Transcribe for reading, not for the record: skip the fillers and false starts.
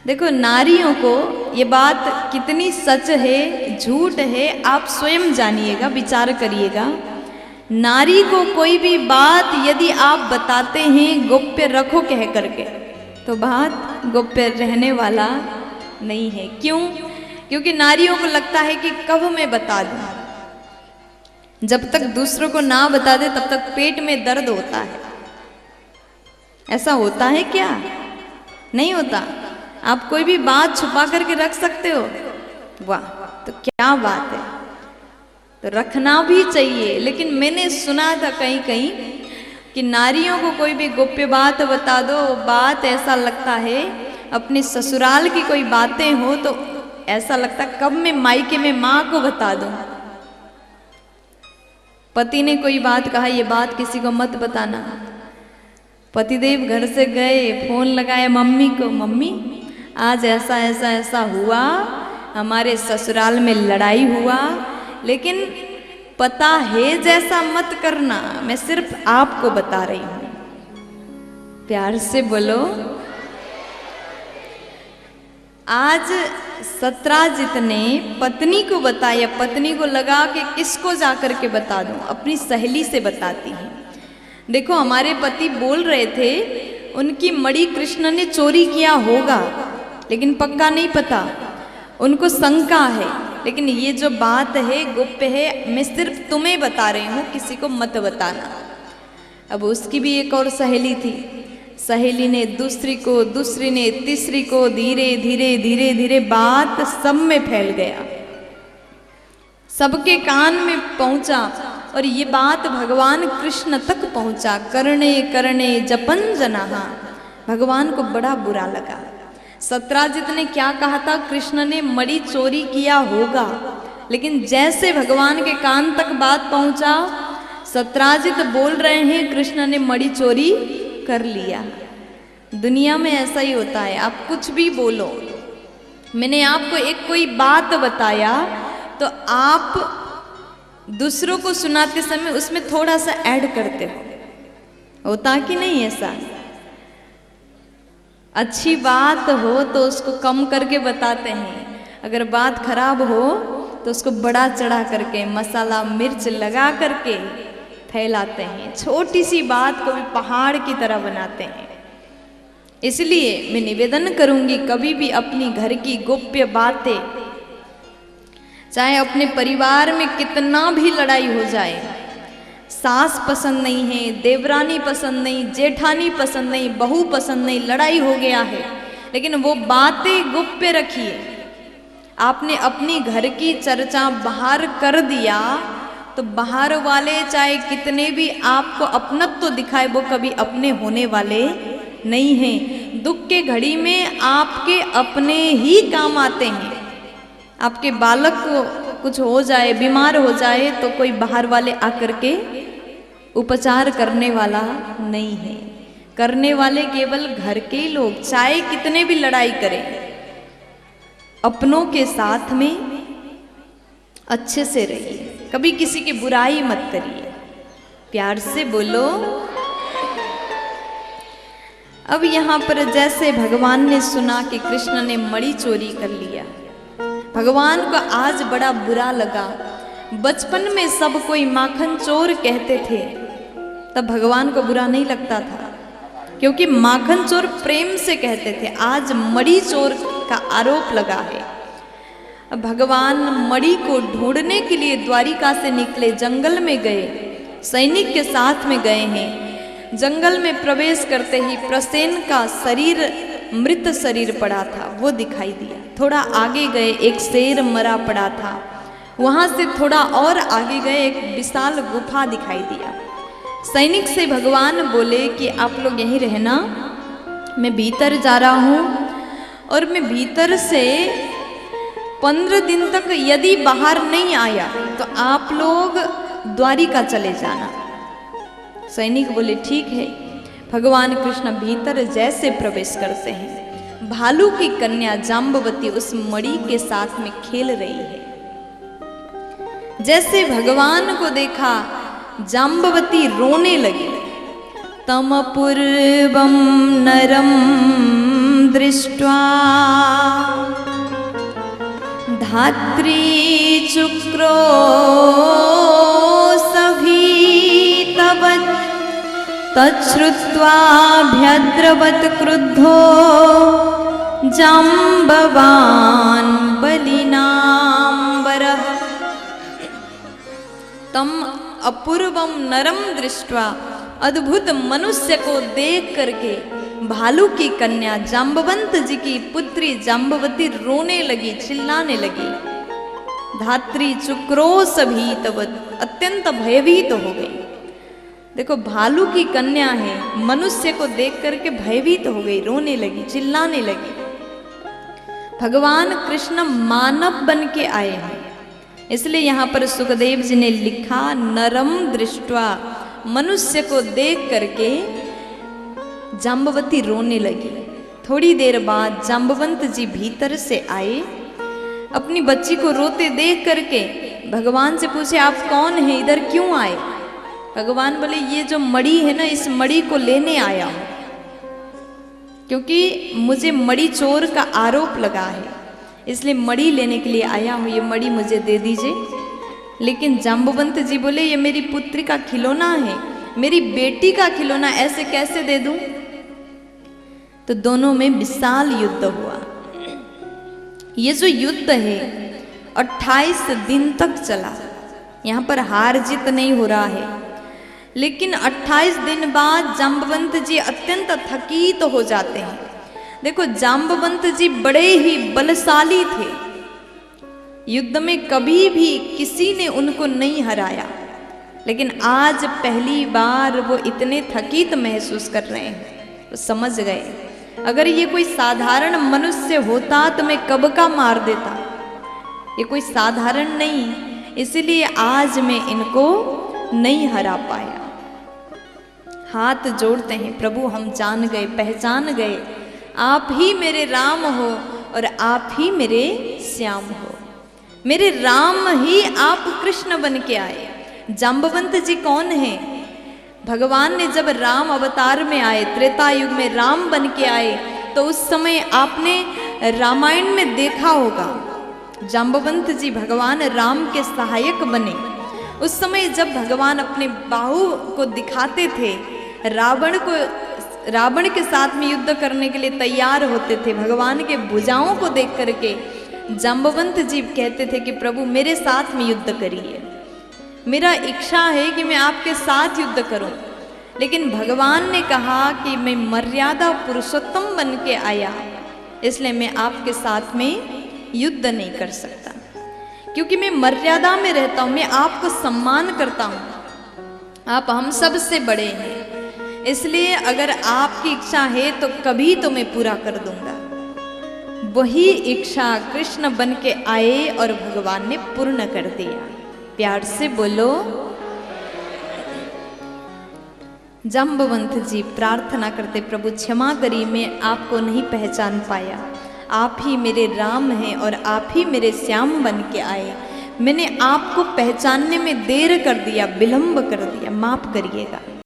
देखो नारियों को ये बात कितनी सच है झूठ है आप स्वयं जानिएगा, विचार करिएगा। नारी को कोई भी बात यदि आप बताते हैं गोप्य रखो कह करके, तो बात गोप्य रहने वाला नहीं है। क्यों? क्योंकि नारियों को लगता है कि कब मैं बता दूं, जब तक दूसरों को ना बता दे तब तक पेट में दर्द होता है। ऐसा होता है क्या? नहीं होता। आप कोई भी बात छुपा करके रख सकते हो? वाह, तो क्या बात है, तो रखना भी चाहिए। लेकिन मैंने सुना था कहीं कहीं कि नारियों को कोई भी गोप्य बात बता दो, बात ऐसा लगता है अपने ससुराल की कोई बातें हो तो ऐसा लगता कब मैं मायके में माँ को बता दूं। पति ने कोई बात कहा, ये बात किसी को मत बताना। पतिदेव घर से गए, फोन लगाया मम्मी को, मम्मी आज ऐसा ऐसा ऐसा हुआ, हमारे ससुराल में लड़ाई हुआ, लेकिन पता है जैसा मत करना, मैं सिर्फ आपको बता रही हूं। प्यार से बोलो। आज सत्राजित ने पत्नी को बताया, पत्नी को लगा कि किसको जाकर के बता दूं, अपनी सहेली से बताती है। देखो हमारे पति बोल रहे थे उनकी मणि कृष्ण ने चोरी किया होगा, लेकिन पक्का नहीं पता, उनको शंका है। लेकिन ये जो बात है गुप्त है, मैं सिर्फ तुम्हें बता रही हूँ, किसी को मत बताना। अब उसकी भी एक और सहेली थी, सहेली ने दूसरी को, दूसरी ने तीसरी को, धीरे धीरे धीरे धीरे बात सब में फैल गया, सबके कान में पहुंचा और ये बात भगवान कृष्ण तक पहुंचा। करणे करणे जपन जनाहा, भगवान को बड़ा बुरा लगा। सत्राजित ने क्या कहा था, कृष्ण ने मणि चोरी किया होगा, लेकिन जैसे भगवान के कान तक बात पहुंचा, सत्राजित बोल रहे हैं कृष्ण ने मणि चोरी कर लिया। दुनिया में ऐसा ही होता है, आप कुछ भी बोलो। मैंने आपको एक कोई बात बताया तो आप दूसरों को सुनाते समय उसमें थोड़ा सा ऐड करते हो, होता कि नहीं ऐसा? अच्छी बात हो तो उसको कम करके बताते हैं, अगर बात खराब हो तो उसको बड़ा चढ़ा करके मसाला मिर्च लगा करके फैलाते हैं, छोटी सी बात को भी पहाड़ की तरह बनाते हैं। इसलिए मैं निवेदन करूंगी, कभी भी अपनी घर की गोप्य बातें, चाहे अपने परिवार में कितना भी लड़ाई हो जाए, सास पसंद नहीं है, देवरानी पसंद नहीं, जेठानी पसंद नहीं, बहू पसंद नहीं, लड़ाई हो गया है, लेकिन वो बातें गुप्त रखिए। आपने अपनी घर की चर्चा बाहर कर दिया तो बाहर वाले चाहे कितने भी आपको अपनत्व दिखाए, वो कभी अपने होने वाले नहीं हैं। दुख के घड़ी में आपके अपने ही काम आते हैं। आपके बालक को कुछ हो जाए, बीमार हो जाए, तो कोई बाहर वाले आकर के उपचार करने वाला नहीं है। करने वाले केवल घर के लोग, चाहे कितने भी लड़ाई करें, अपनों के साथ में अच्छे से रहिए, कभी किसी की बुराई मत करिए। प्यार से बोलो। अब यहाँ पर जैसे भगवान ने सुना कि कृष्ण ने मणि चोरी कर लिया, भगवान को आज बड़ा बुरा लगा। बचपन में सब कोई माखन चोर कहते थे, तब भगवान को बुरा नहीं लगता था, क्योंकि माखन चोर प्रेम से कहते थे। आज मणि चोर का आरोप लगा है। अब भगवान मणि को ढूंढने के लिए द्वारिका से निकले, जंगल में गए, सैनिक के साथ में गए हैं। जंगल में प्रवेश करते ही प्रसेन का शरीर, मृत शरीर पड़ा था, वो दिखाई दिया। थोड़ा आगे गए, एक शेर मरा पड़ा था। वहां से थोड़ा और आगे गए, एक विशाल गुफा दिखाई दिया। सैनिक से भगवान बोले कि आप लोग यहीं रहना, मैं भीतर जा रहा हूं, और मैं भीतर से 15 दिन तक यदि बाहर नहीं आया तो आप लोग द्वारिका चले जाना। सैनिक बोले ठीक है। भगवान कृष्ण भीतर जैसे प्रवेश करते हैं, भालू की कन्या जाम्बवती उस मणि के साथ में खेल रही है। जैसे भगवान को देखा, जाम्बवती रोने लगी। तम पूर्वम नरम दृष्ट्वा धात्री चुक्रोशभीतवत् तच्छ्रुत्वाभ्यद्रवत् क्रुद्धो जाम्बवान् बलिनाम्बरः। तम अपूर्वम नरम दृष्ट्वा, अद्भुत मनुष्य को देख करके भालू की कन्या जाम्बवंत जी की पुत्री जाम्बवती रोने लगी, चिल्लाने लगी। धात्री चुक्रोशभीतवत्, अत्यंत भयभीत हो गई। देखो भालू की कन्या है, मनुष्य को देख करके भयभीत हो गई, रोने लगी, चिल्लाने लगी। भगवान कृष्ण मानव बन के आए हैं, इसलिए यहाँ पर सुखदेव जी ने लिखा नरम दृष्ट्वा, मनुष्य को देख करके जाम्बवती रोने लगी। थोड़ी देर बाद जाम्बवंत जी भीतर से आए, अपनी बच्ची को रोते देख करके भगवान से पूछे आप कौन हैं, इधर क्यों आए? भगवान बोले ये जो मड़ी है ना, इस मड़ी को लेने आया हूं, क्योंकि मुझे मड़ी चोर का आरोप लगा है, इसलिए मड़ी लेने के लिए आया हूं, ये मड़ी मुझे दे दीजिए। लेकिन जाम्बवंत जी बोले ये मेरी पुत्री का खिलौना है, मेरी बेटी का खिलौना, ऐसे कैसे दे दूं? तो दोनों में विशाल युद्ध हुआ। ये जो युद्ध है 28 दिन तक चला। यहाँ पर हार जीत नहीं हो रहा है, लेकिन 28 दिन बाद जाम्बवंत जी अत्यंत थकित हो जाते हैं। देखो जाम्बवंत जी बड़े ही बलशाली थे, युद्ध में कभी भी किसी ने उनको नहीं हराया, लेकिन आज पहली बार वो इतने थकित महसूस कर रहे हैं। वो समझ गए अगर ये कोई साधारण मनुष्य होता तो मैं कब का मार देता, ये कोई साधारण नहीं, इसलिए आज मैं इनको नहीं हरा पाया। हाथ जोड़ते हैं, प्रभु हम जान गए, पहचान गए, आप ही मेरे राम हो और आप ही मेरे श्याम हो। मेरे राम ही आप कृष्ण बन के आए। जाम्बवंत जी कौन है? भगवान ने जब राम अवतार में आए, त्रेता युग में राम बन के आए, तो उस समय आपने रामायण में देखा होगा जाम्बवंत जी भगवान राम के सहायक बने। उस समय जब भगवान अपने बाहु को दिखाते थे, रावण के साथ में युद्ध करने के लिए तैयार होते थे, भगवान के भुजाओं को देख करके जाम्बवंत जी कहते थे कि प्रभु मेरे साथ में युद्ध करिए, मेरा इच्छा है कि मैं आपके साथ युद्ध करूं। लेकिन भगवान ने कहा कि मैं मर्यादा पुरुषोत्तम बन के आया, इसलिए मैं आपके साथ में युद्ध नहीं कर सकता, क्योंकि मैं मर्यादा में रहता हूं, मैं आपको सम्मान करता हूं, आप हम सब से बड़े हैं, इसलिए अगर आपकी इच्छा है तो कभी तो मैं पूरा कर दूंगा। वही इच्छा कृष्ण बन के आए और भगवान ने पूर्ण कर दिया। प्यार से बोलो। जाम्बवंत जी प्रार्थना करते, प्रभु क्षमा करिए, मैं आपको नहीं पहचान पाया, आप ही मेरे राम हैं और आप ही मेरे श्याम बन के आए, मैंने आपको पहचानने में देर कर दिया, विलंब कर दिया, माफ करिएगा।